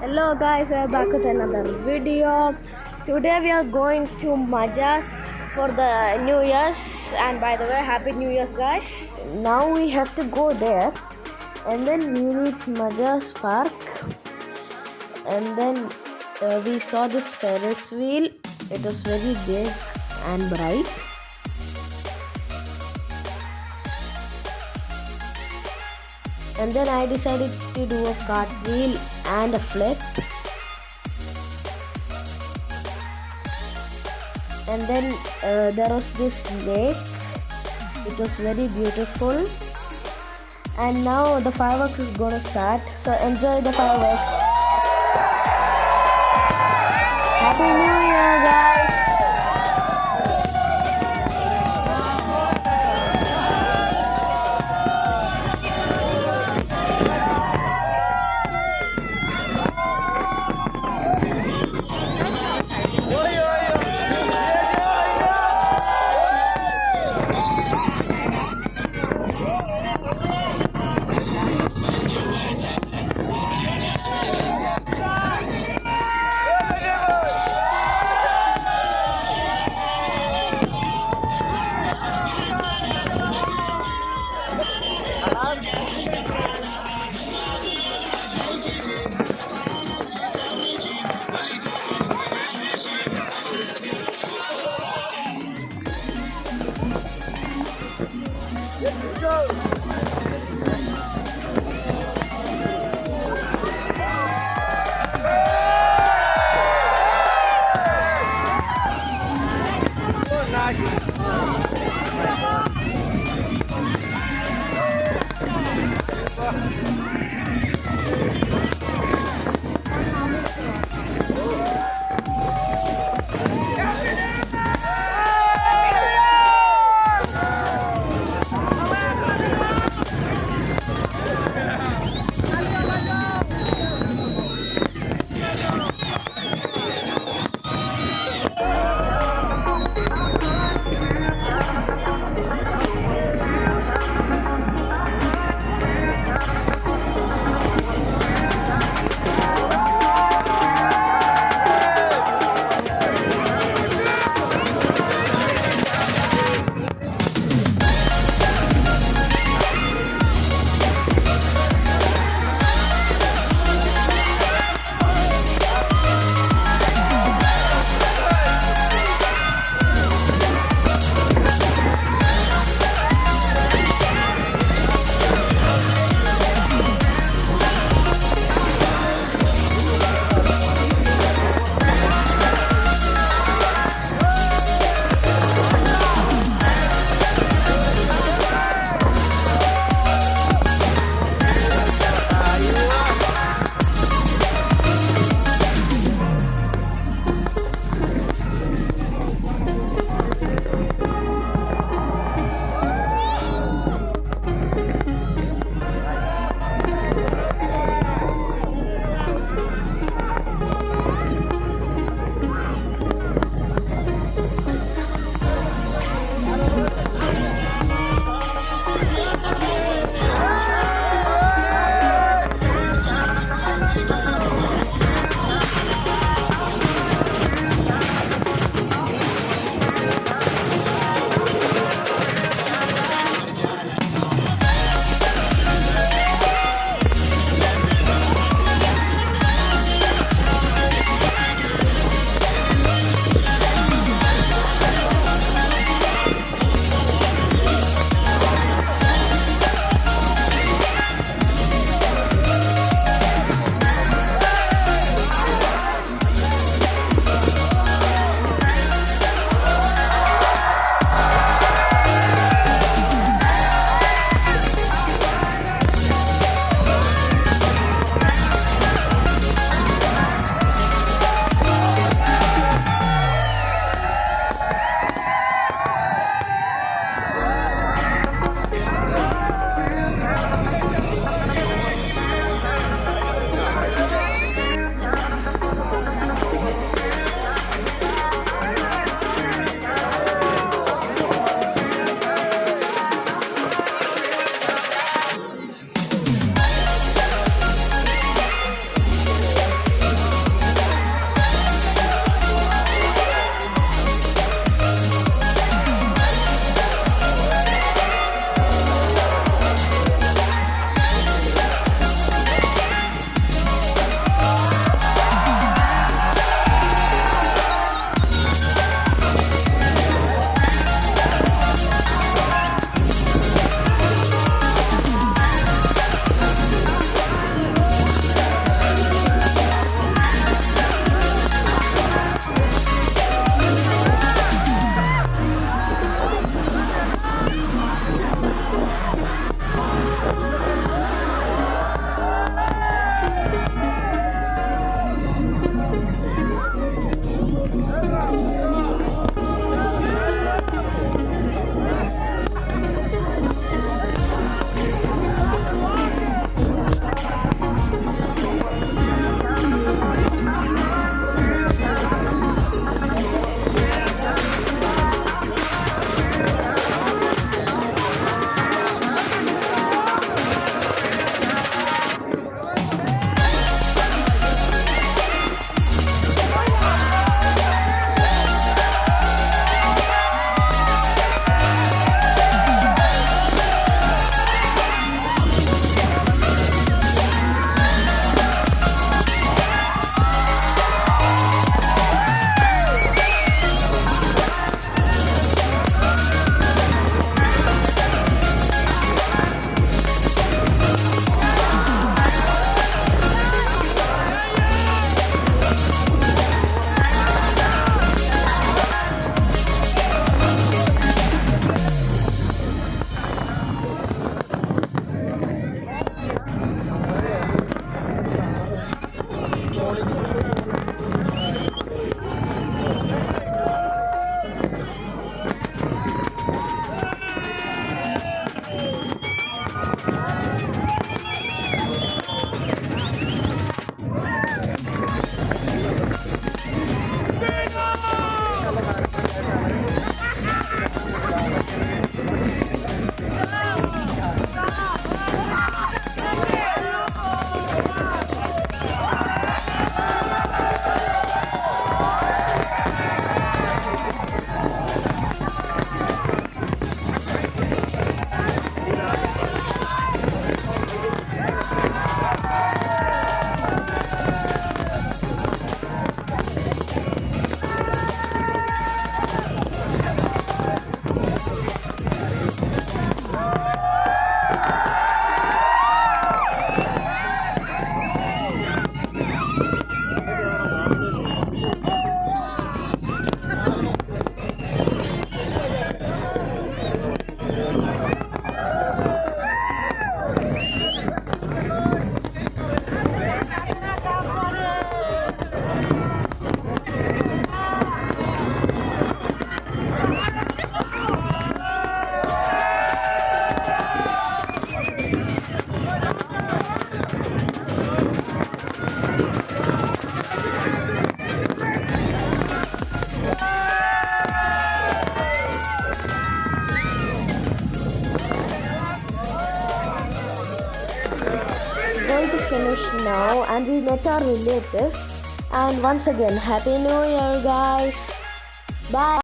Hello guys, we are back with another video. Today we are going to Majaz for the New Year's, and by the way, Happy New Year's guys. Now we have to go there and then we reach Majaz Park, and then we saw this Ferris wheel. It was very big and bright. And then I decided to do a cartwheel and a flip. And then there was this lake which was very beautiful. And now the fireworks is gonna start, so enjoy the fireworks. Happy New Year guys! finished now and we met our relative. And once again, Happy New Year, guys. Bye.